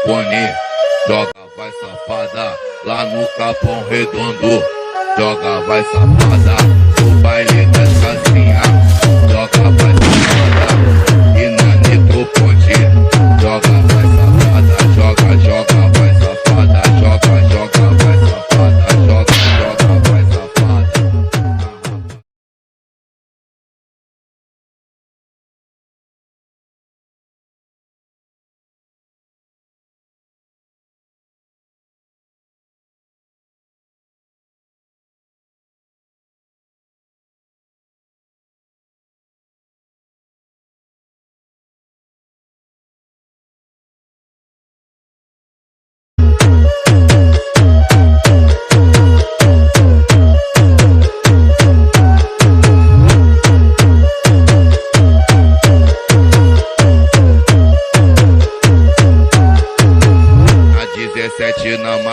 microfone. Joga, vai safada, lá no Capão Redondo. Joga, vai safada, no baile das casinhas. Joga, vai safada, e na Nitro Ponte. Joga, vai safada, joga, joga, vai safada. Joga, joga, vai safada, joga, joga, vai safada. A 17 na